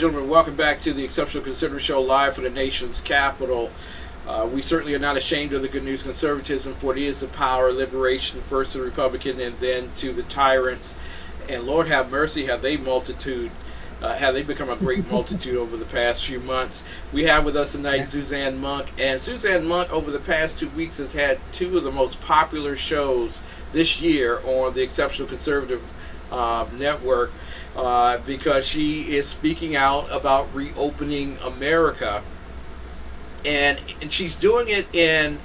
gentlemen, welcome back to the Exceptional Conservative Show live from the nation's capital. We certainly are not ashamed of the good news conservatism, for it is the power of liberation, first to the Republican and then to the tyrants. And Lord have mercy, have they become a great multitude over the past few months. We have with us tonight Suzzane Monk. And Suzzane Monk, over the past 2 weeks, has had two of the most popular shows this year on the Exceptional Conservative Network. Because she is speaking out about reopening America, and she's doing it in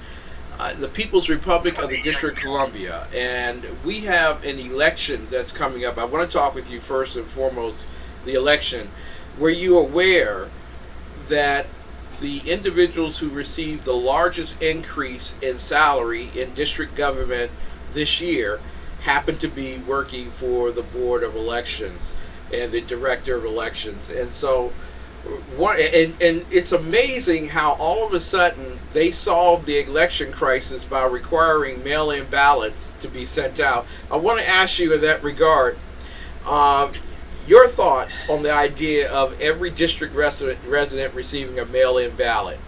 the People's Republic of the District of Columbia. And we have an election that's coming up. I want to talk with you first and foremost, the election. Were you aware that the individuals who received the largest increase in salary in district government this year happen to be working for the Board of Elections and the Director of Elections? And so, and it's amazing how all of a sudden they solved the election crisis by requiring mail-in ballots to be sent out. I want to ask you in that regard, your thoughts on the idea of every district resident receiving a mail-in ballot.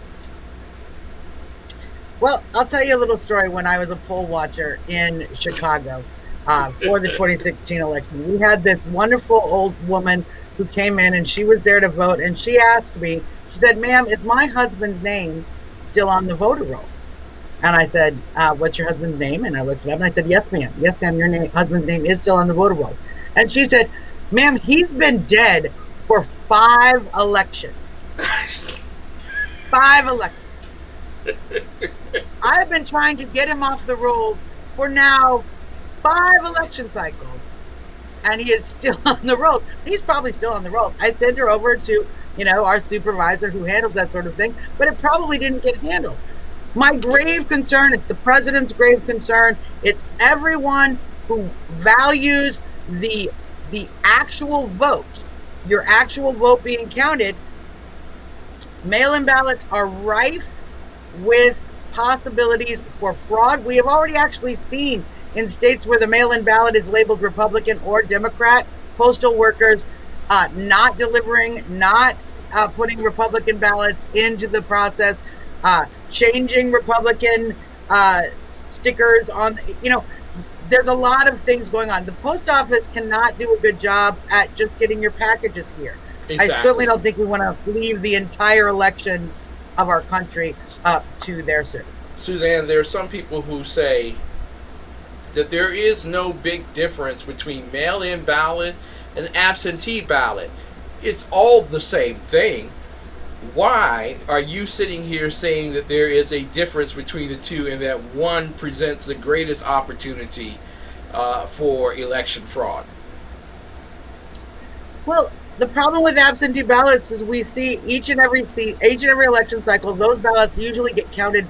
Well, I'll tell you a little story. When I was a poll watcher in Chicago for the 2016 election, we had this wonderful old woman who came in, and she was there to vote, and she asked me, she said, "Ma'am, is my husband's name still on the voter rolls?" And I said, "What's your husband's name?" And I looked it up, and I said, "Yes, ma'am. Yes, ma'am, your husband's name is still on the voter rolls." And she said, "Ma'am, he's been dead for 5 elections." 5 elections. I've been trying to get him off the rolls for now 5 election cycles, and he is still on the rolls. He's probably still on the rolls. I sent her over to, our supervisor who handles that sort of thing, but it probably didn't get handled. My grave concern, it's the president's grave concern, it's everyone who values the actual vote, your actual vote being counted. Mail-in ballots are rife with possibilities for fraud. We have already actually seen in states where the mail-in ballot is labeled Republican or Democrat, postal workers not delivering, not putting Republican ballots into the process, changing Republican stickers on, there's a lot of things going on. The post office cannot do a good job at just getting your packages here. Exactly. I certainly don't think we want to leave the entire elections of our country up to their service. Suzzane, there are some people who say that there is no big difference between mail-in ballot and absentee ballot. It's all the same thing. Why are you sitting here saying that there is a difference between the two and that one presents the greatest opportunity for election fraud? Well, the problem with absentee ballots is we see each and every election cycle, those ballots usually get counted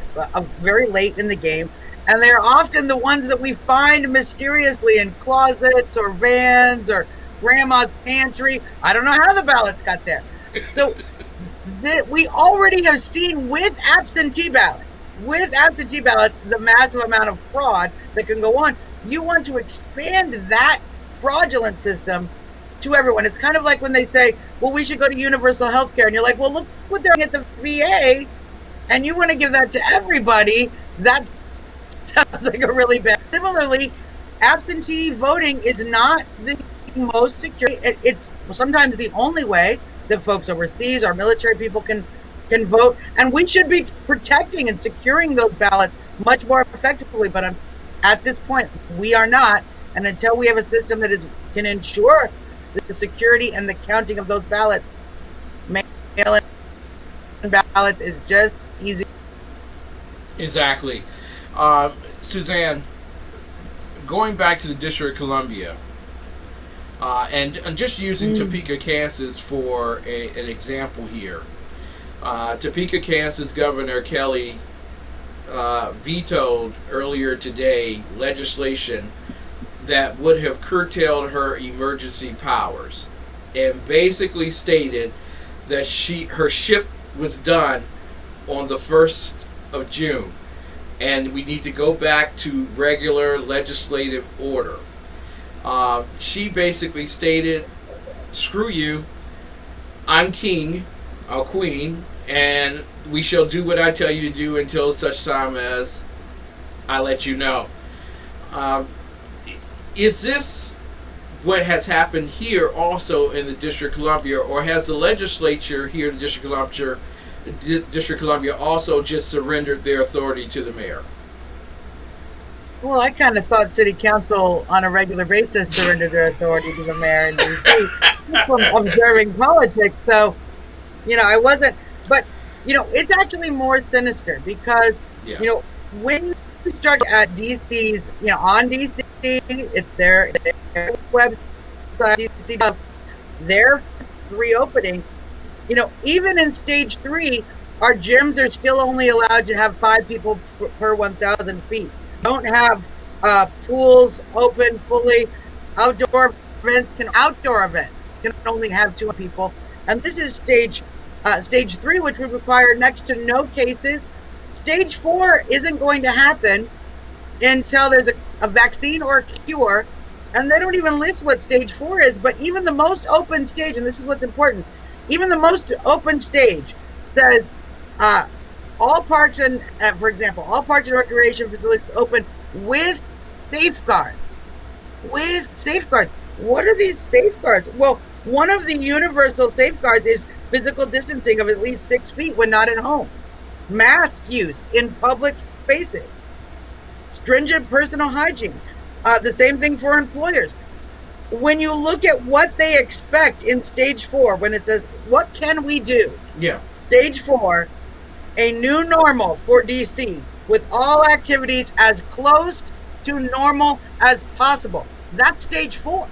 very late in the game, and they're often the ones that we find mysteriously in closets or vans or grandma's pantry. I don't know how the ballots got there. So we already have seen with absentee ballots, the massive amount of fraud that can go on. You want to expand that fraudulent system to everyone. It's kind of like when they say, well, we should go to universal health care. And you're like, well, look what they're doing at the VA, and you want to give that to everybody. That sounds like a really bad. Similarly, absentee voting is not the most secure. It's sometimes the only way that folks overseas, our military people can vote, and we should be protecting and securing those ballots much more effectively. But at this point, we are not, and until we have a system that can ensure the security and the counting of those ballots, mail-in ballots is just easy. Exactly. Suzzane, going back to the District of Columbia, and just using Topeka, Kansas for an example here. Topeka, Kansas Governor Kelly vetoed earlier today legislation that would have curtailed her emergency powers, and basically stated that her ship was done on the 1st of June, and we need to go back to regular legislative order. She basically stated, screw you, I'm king, queen, and we shall do what I tell you to do until such time as I let you know. Um, is this what has happened here also in the District of Columbia, or has the legislature here in the District of Columbia also just surrendered their authority to the mayor? Well, I kind of thought city council on a regular basis surrendered their authority to the mayor in DC from observing politics. So, I wasn't, but, it's actually more sinister because, Yeah. When you start at DC's, on DC, it's their website, DC, their reopening, even in stage 3, our gyms are still only allowed to have 5 people per 1,000 feet. Don't have pools open fully. Outdoor events can only have 2 people. And this is stage 3, which would require next to no cases. Stage 4 isn't going to happen until there's a vaccine or a cure. And they don't even list what stage 4 is. But even the most open stage, and this is what's important, even the most open stage says all parks and, for example, all parks and recreation facilities open with safeguards. With safeguards. What are these safeguards? Well, one of the universal safeguards is physical distancing of at least 6 feet when not at home. Mask use in public spaces. Stringent personal hygiene. The same thing for employers. When you look at what they expect in stage 4, when it says, what can we do? Yeah. Stage 4, a new normal for DC with all activities as close to normal as possible. That's stage 4.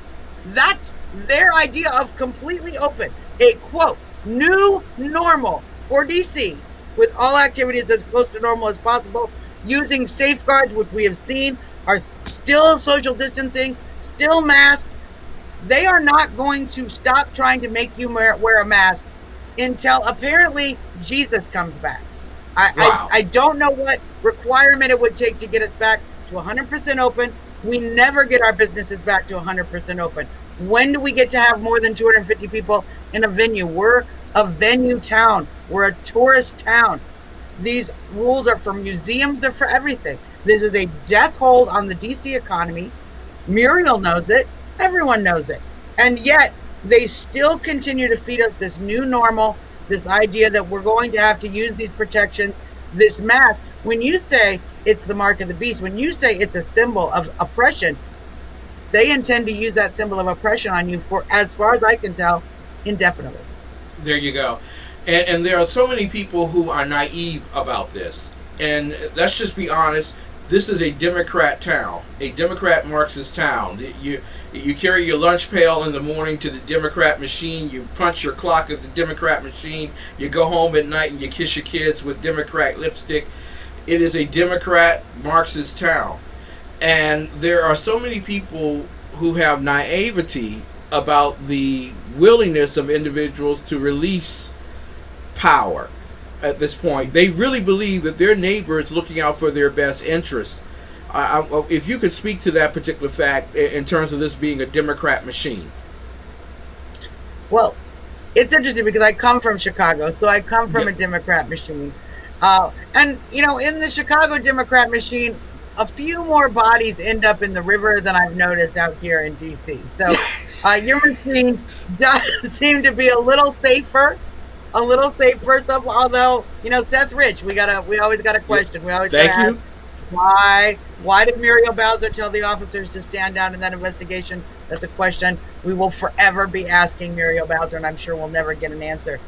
That's their idea of completely open. A quote, new normal for DC with all activities as close to normal as possible, using safeguards, which we have seen are still social distancing, still masks. They are not going to stop trying to make you wear a mask until apparently Jesus comes back. Wow. I don't know what requirement it would take to get us back to 100% open. We never get our businesses back to 100% open. When do we get to have more than 250 people in a venue? We're a venue town. We're a tourist town. These rules are for museums. They're for everything. This is a death hold on the DC economy. Muriel knows it. Everyone knows it. And yet they still continue to feed us this new normal, this idea that we're going to have to use these protections, this mask. When you say it's the mark of the beast, when you say it's a symbol of oppression, they intend to use that symbol of oppression on you for, as far as I can tell, indefinitely. There you go. And there are so many people who are naive about this. And let's just be honest, this is a Democrat town, a Democrat Marxist town. You carry your lunch pail in the morning to the Democrat machine, you punch your clock at the Democrat machine, you go home at night and you kiss your kids with Democrat lipstick. It is a Democrat Marxist town. And there are so many people who have naivety about the willingness of individuals to release power at this point. They really believe that their neighbor is looking out for their best interests. If you could speak to that particular fact in terms of this being a Democrat machine. Well, it's interesting because I come from Chicago, so I come from a Democrat machine. And, in the Chicago Democrat machine, a few more bodies end up in the river than I've noticed out here in DC. So your machine does seem to be a little safer. So, although, Seth Rich, we always got a question. We always Thank you. Why did Muriel Bowser tell the officers to stand down in that investigation? That's a question we will forever be asking Muriel Bowser, and I'm sure we'll never get an answer.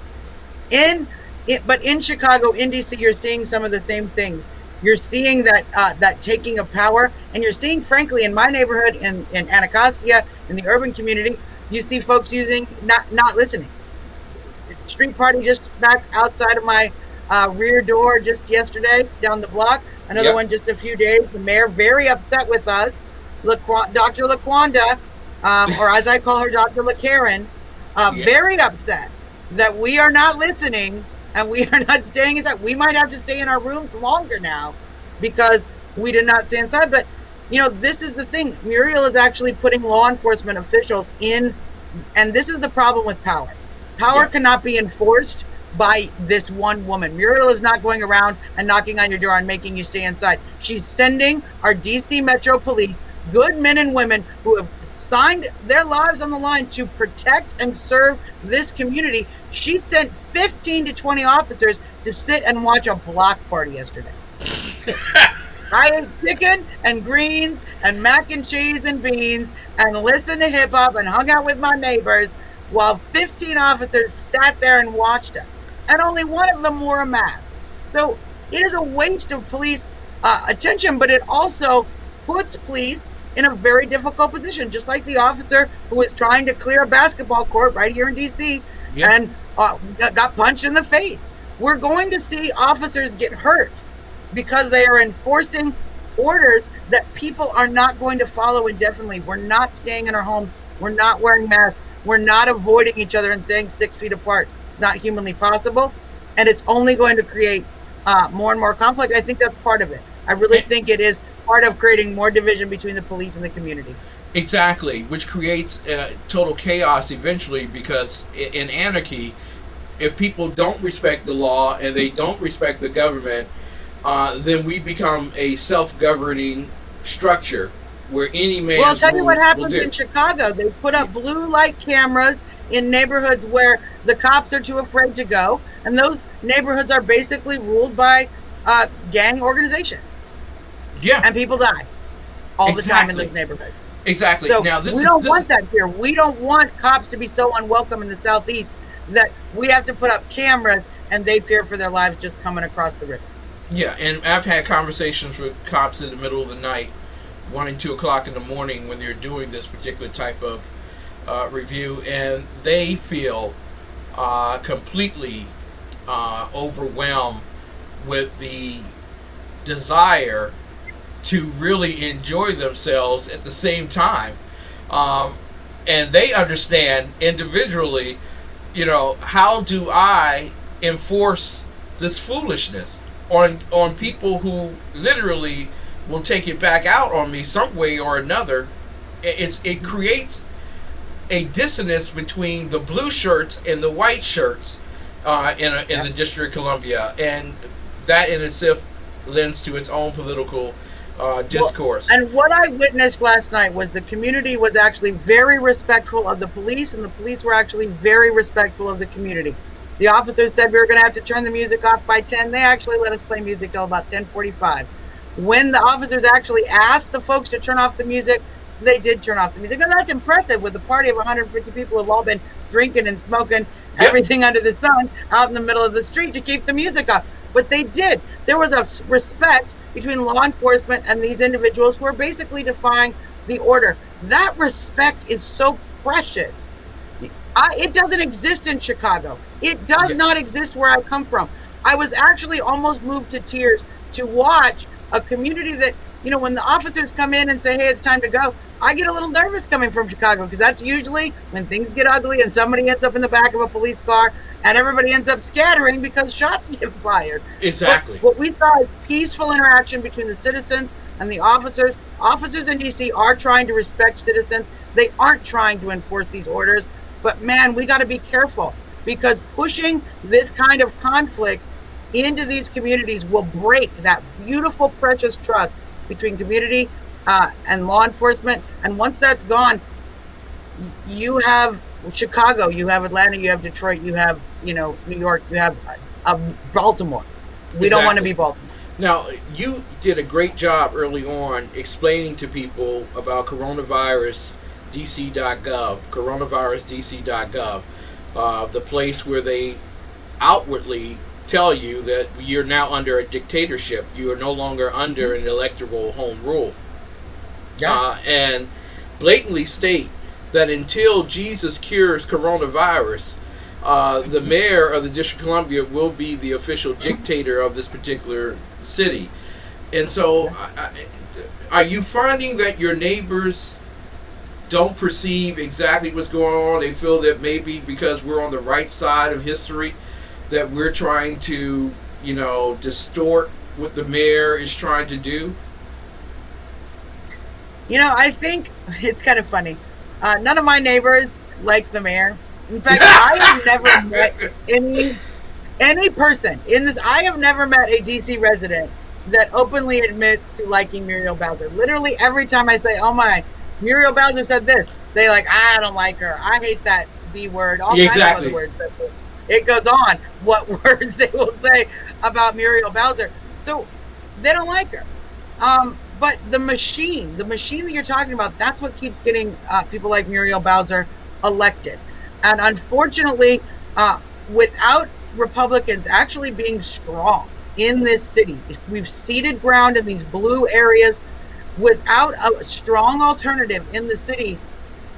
But in Chicago, in DC, you're seeing some of the same things. You're seeing that taking of power, and you're seeing, frankly, in my neighborhood, in Anacostia, in the urban community, you see folks using not listening. Street party just back outside of my rear door just yesterday, down the block. Another one just a few days. The mayor very upset with us, Dr. LaQuanda, or as I call her, Dr. LaKaren, very upset that we are not listening and we are not staying inside. We might have to stay in our rooms longer now because we did not stay inside. But, this is the thing. Muriel is actually putting law enforcement officials in, and this is the problem with power. Power Yeah. cannot be enforced by this one woman. Muriel is not going around and knocking on your door and making you stay inside. She's sending our DC Metro Police, good men and women who have signed their lives on the line to protect and serve this community. She sent 15 to 20 officers to sit and watch a block party yesterday. I ate chicken and greens and mac and cheese and beans and listened to hip hop and hung out with my neighbors while 15 officers sat there and watched it. And only one of them wore a mask. So it is a waste of police attention, but it also puts police in a very difficult position, just like the officer who was trying to clear a basketball court right here in DC and got punched in the face. We're going to see officers get hurt because they are enforcing orders that people are not going to follow indefinitely. We're not staying in our homes. We're not wearing masks. We're not avoiding each other and staying 6 feet apart. It's not humanly possible. And it's only going to create more and more conflict. I think that's part of it. I really think it is part of creating more division between the police and the community. Exactly, which creates total chaos eventually, because in anarchy, if people don't respect the law and they don't respect the government, then we become a self-governing structure where any man's Well, I'll tell you what rules will happens do. in Chicago. They put up blue light cameras in neighborhoods where the cops are too afraid to go, and those neighborhoods are basically ruled by gang organizations. Yeah, And people die all the time in Exactly. those neighborhoods. exactly. So Now we don't want that here. We don't want cops to be so unwelcome in the Southeast that we have to put up cameras and they fear for their lives just coming across the river. Yeah, and I've had conversations with cops in the middle of the night, 1 and 2 o'clock in the morning, when they're doing this particular type of review, and they feel completely overwhelmed with the desire to really enjoy themselves at the same time. And they understand individually, how do I enforce this foolishness on people who literally will take it back out on me some way or another. It creates a dissonance between the blue shirts and the white shirts in the District of Columbia, and that in itself lends to its own political discourse. Well, and what I witnessed last night was the community was actually very respectful of the police, and the police were actually very respectful of the community. The officers said we were going to have to turn the music off by 10. They actually let us play music till about 10:45. When the officers actually asked the folks to turn off the music, they did turn off the music. And that's impressive with a party of 150 people who have all been drinking and smoking everything under the sun out in the middle of the street to keep the music off. But they did. There was a respect between law enforcement and these individuals who are basically defying the order. That respect is so precious. It doesn't exist in Chicago. It does not exist where I come from. I was actually almost moved to tears to watch a community that, when the officers come in and say, hey, it's time to go, I get a little nervous coming from Chicago, because that's usually when things get ugly and somebody ends up in the back of a police car and everybody ends up scattering because shots get fired. Exactly. But what we saw is peaceful interaction between the citizens and the officers. Officers in DC are trying to respect citizens. They aren't trying to enforce these orders. But man, we got to be careful, because pushing this kind of conflict into these communities will break that beautiful, precious trust between community and law enforcement. And once that's gone, you have Chicago, you have Atlanta, you have Detroit, you have, New York, you have Baltimore. We don't want to be Baltimore. Now, you did a great job early on explaining to people about coronavirusdc.gov, coronavirusdc.gov, the place where they outwardly tell you that you're now under a dictatorship. You are no longer under an electoral home rule. And blatantly state that until Jesus cures coronavirus, the mayor of the District of Columbia will be the official dictator of this particular city. And so, are you finding that your neighbors don't perceive exactly what's going on? They feel that maybe because we're on the right side of history, that we're trying to, distort what the mayor is trying to do? I think it's kind of funny. None of my neighbors like the mayor. In fact, I have never met any person in this. I have never met a DC resident that openly admits to liking Muriel Bowser. Literally every time I say, "Oh my, Muriel Bowser said this," they like, "I don't like her. I hate that B word." All kinds of other words. It goes on what words they will say about Muriel Bowser. So they don't like her. But the machine that you're talking about, that's what keeps getting people like Muriel Bowser elected. And unfortunately, without Republicans actually being strong in this city, we've ceded ground in these blue areas. Without a strong alternative in the city,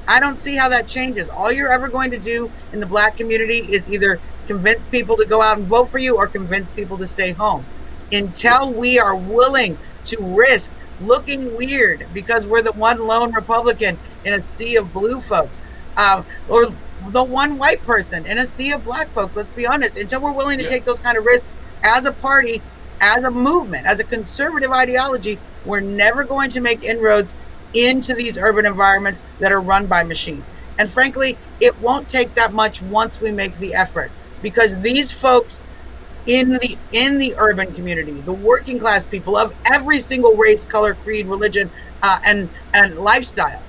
I don't see how that changes. All you're ever going to do in the black community is either convince people to go out and vote for you or convince people to stay home. Until we are willing to risk looking weird because we're the one lone Republican in a sea of blue folks, or the one white person in a sea of black folks, let's be honest, until we're willing to take those kind of risks as a party, as a movement, as a conservative ideology, we're never going to make inroads into these urban environments that are run by machines. And frankly, it won't take that much once we make the effort, because these folks in the urban community, the working class people of every single race, color, creed, religion, and lifestyle,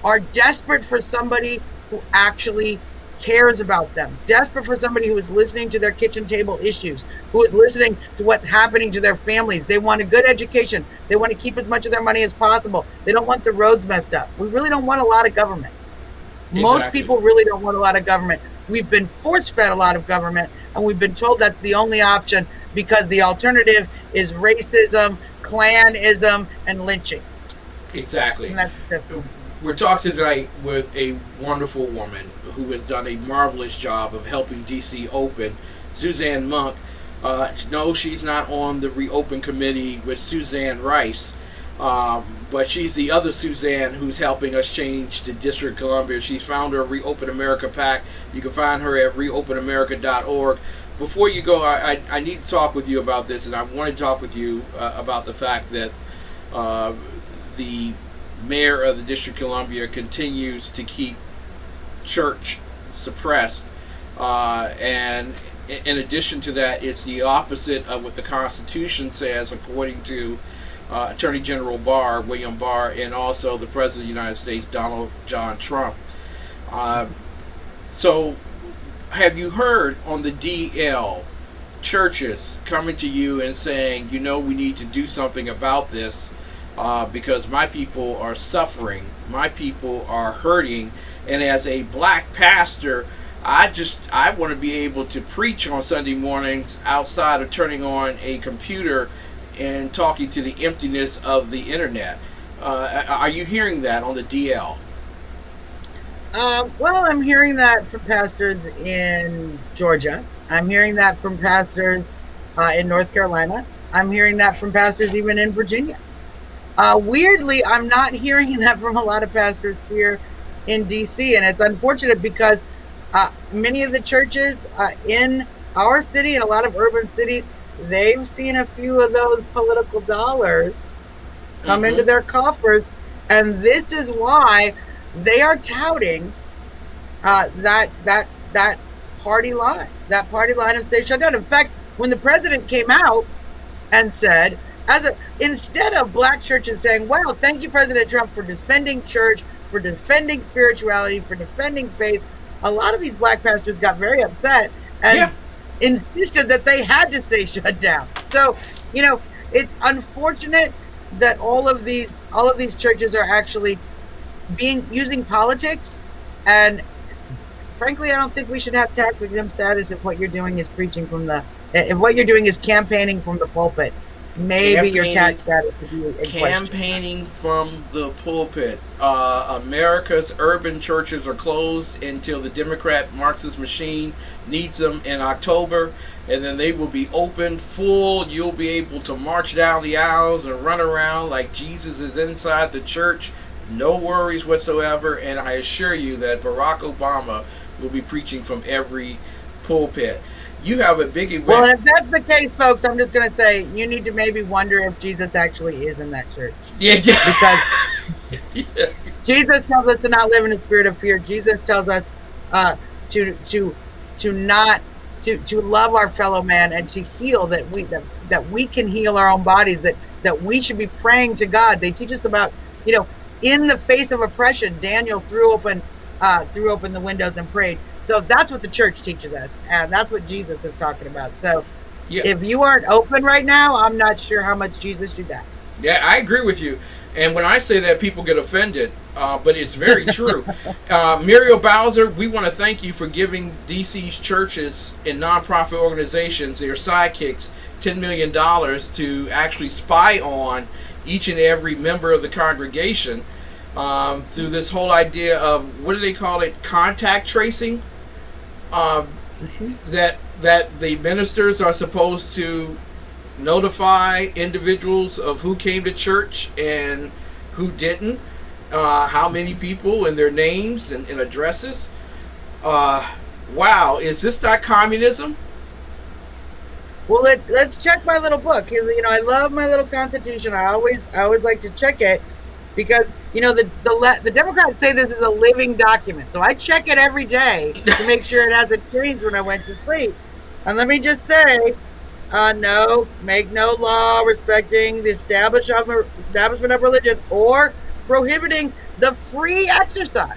are desperate for somebody who actually cares about them, desperate for somebody who is listening to their kitchen table issues, who is listening to what's happening to their families. They want a good education. They want to keep as much of their money as possible. They don't want the roads messed up. We really don't want a lot of government. Exactly. Most people really don't want a lot of government. We've been force-fed a lot of government, and we've been told that's the only option because the alternative is racism, clanism, and lynching. Exactly. And that's We're talking tonight with a wonderful woman who has done a marvelous job of helping DC open, Suzzane Monk. No, she's not on the ReOpen committee with Suzanne Rice, but she's the other Suzzane who's helping us change the District of Columbia. She's founder of ReOpen America PAC. You can find her at reopenamerica.org. Before you go, I need to talk with you about this, and I want to talk with you about the fact that the mayor of the District of Columbia continues to keep church suppressed, and in addition to that, it's the opposite of what the Constitution says, according to Attorney General William Barr, and also the President of the United States, Donald John Trump. So have you heard on the DL churches coming to you and saying, we need to do something about this, because my people are suffering, my people are hurting, and as a black pastor, I want to be able to preach on Sunday mornings outside of turning on a computer and talking to the emptiness of the internet. Are you hearing that on the DL? Well, I'm hearing that from pastors in Georgia. I'm hearing that from pastors in North Carolina. I'm hearing that from pastors even in Virginia. Weirdly, I'm not hearing that from a lot of pastors here in DC, and it's unfortunate because many of the churches in our city and a lot of urban cities, they've seen a few of those political dollars come into their coffers, and this is why they are touting that party line of stay shut down. In fact, when the president came out and said, instead of black churches saying, "Wow, thank you, President Trump, for defending church, for defending spirituality, for defending faith," a lot of these black pastors got very upset and insisted that they had to stay shut down. So, it's unfortunate that all of these churches are actually using politics, and frankly, I don't think we should have tax exempt status if what you're doing is if what you're doing is campaigning from the pulpit. Maybe your tax status would be campaigning from the pulpit. America's urban churches are closed until the Democrat Marxist machine needs them in October, and then they will be open full. You'll be able to march down the aisles and run around like Jesus is inside the church. No worries whatsoever, and I assure you that Barack Obama will be preaching from every pulpit. You have a big event. Well, if that's the case, folks, I'm just going to say you need to maybe wonder if Jesus actually is in that church. Yeah. Because Jesus tells us to not live in a spirit of fear. Jesus tells us not to love our fellow man and to heal, that we can heal our own bodies, that we should be praying to God. They teach us about, in the face of oppression, Daniel threw open the windows and prayed. So that's what the church teaches us, and that's what Jesus is talking about. So if you aren't open right now, I'm not sure how much Jesus you got. Yeah, I agree with you. And when I say that, people get offended, but it's very true. Muriel Bowser, we want to thank you for giving DC's churches and nonprofit organizations, their sidekicks, $10 million to actually spy on each and every member of the congregation through this whole idea of, what do they call it, contact tracing? That the ministers are supposed to notify individuals of who came to church and who didn't, how many people and their names and addresses. Wow, is this not communism? Well, let's check my little book. I love my little constitution. I always like to check it, because the Democrats say this is a living document. So I check it every day to make sure it hasn't changed when I went to sleep. And let me just say, no, make no law respecting the establishment of religion or prohibiting the free exercise.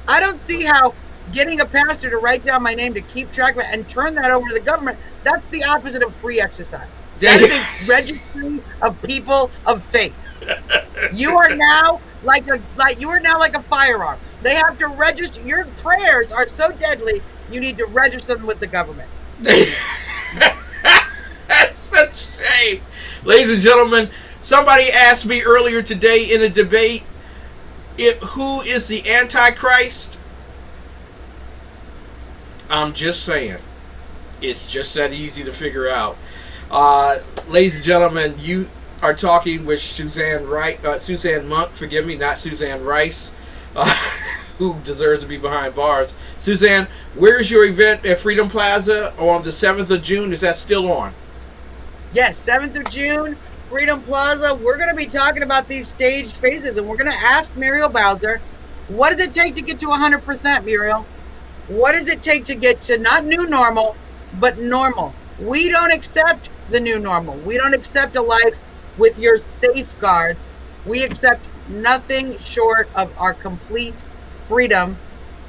I don't see how getting a pastor to write down my name to keep track of it and turn that over to the government, that's the opposite of free exercise. That is a registry of people of faith. You are now like a firearm. They have to register. Your prayers are so deadly, you need to register them with the government. That's such a shame. Ladies and gentlemen, somebody asked me earlier today in a debate, who is the Antichrist? I'm just saying. It's just that easy to figure out. Ladies and gentlemen, you are talking with Suzzane Monk, forgive me, not Suzanne Rice, who deserves to be behind bars. Suzzane, where's your event at Freedom Plaza on the 7th of June? Is that still on? Yes, 7th of June, Freedom Plaza. We're going to be talking about these staged phases, and we're going to ask Muriel Bowser, what does it take to get to 100%, Muriel? What does it take to get to not new normal, but normal? We don't accept the new normal. We don't accept a life with your safeguards. We accept nothing short of our complete freedom.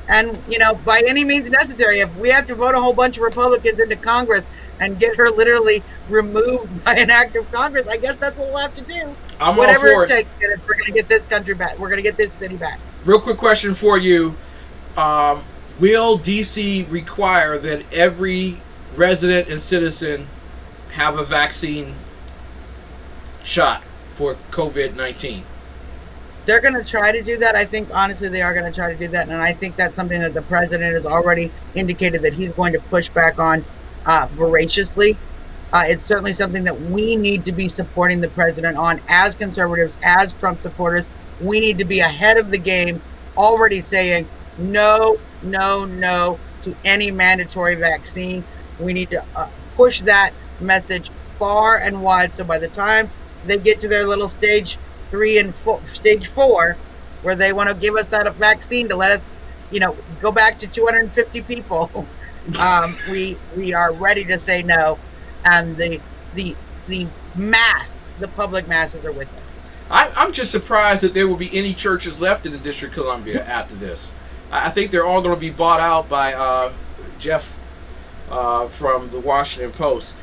And, by any means necessary, if we have to vote a whole bunch of Republicans into Congress and get her literally removed by an act of Congress, I guess that's what we'll have to do. Whatever it takes, we're going to get this country back. We're going to get this city back. Real quick question for you. Will DC require that every resident and citizen have a vaccine shot for COVID-19? They're going to try to do that. I think, honestly, they are going to try to do that. And I think that's something that the president has already indicated that he's going to push back on voraciously. It's certainly something that we need to be supporting the president on as conservatives, as Trump supporters. We need to be ahead of the game, already saying no to any mandatory vaccine. We need to push that message far and wide. So by the time they get to their little stage 4, where they want to give us that vaccine to let us, go back to 250 people, we are ready to say no, and the public masses are with us. I'm just surprised that there will be any churches left in the District of Columbia after this. I think they're all going to be bought out by Jeff from the Washington Post.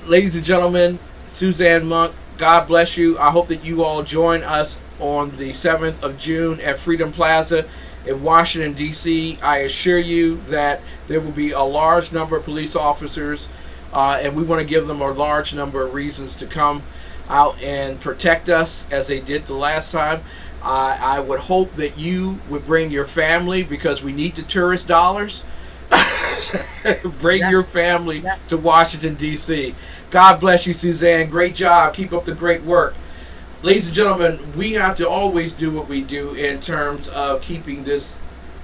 Ladies and gentlemen, Suzzane Monk, God bless you. I hope that you all join us on the 7th of June at Freedom Plaza in Washington, D.C. I assure you that there will be a large number of police officers, and we want to give them a large number of reasons to come out and protect us as they did the last time. I would hope that you would bring your family, because we need the tourist dollars. Bring your family to Washington, D.C. God bless you, Suzzane. Great job. Keep up the great work. Ladies and gentlemen, we have to always do what we do in terms of keeping this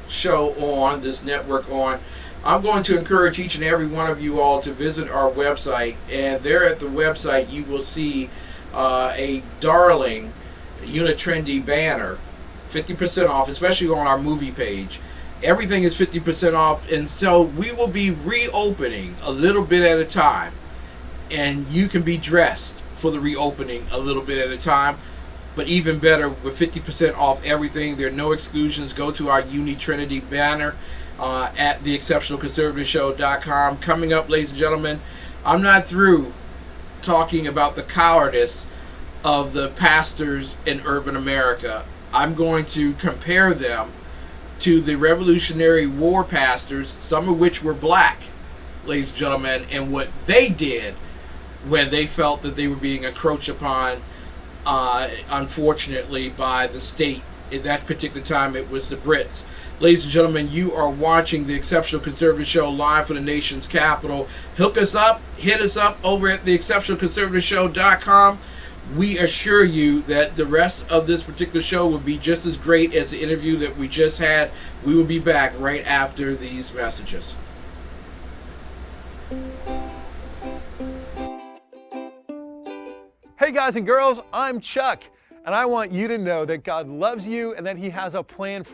show on, this network on. I'm going to encourage each and every one of you all to visit our website, and there at the website you will see a darling Unitrendy banner, 50% off, especially on our movie page. Everything is 50% off, and so we will be reopening a little bit at a time, and you can be dressed for the reopening a little bit at a time. But even better, with 50% off everything, there are no exclusions. Go to our Uni Trinity banner at TheExceptionalConservativeshow.com. Coming up, ladies and gentlemen, I'm not through talking about the cowardice of the pastors in urban America. I'm going to compare them to the Revolutionary War pastors, some of which were black, ladies and gentlemen, and what they did when they felt that they were being encroached upon, unfortunately, by the state. At that particular time, it was the Brits. Ladies and gentlemen, you are watching the Exceptional Conservative Show live from the nation's capital. Hook us up, hit us up over at TheExceptionalConservativeshow.com. We assure you that the rest of this particular show will be just as great as the interview that we just had. We will be back right after these messages. Hey guys and girls, I'm Chuck, and I want you to know that God loves you and that He has a plan for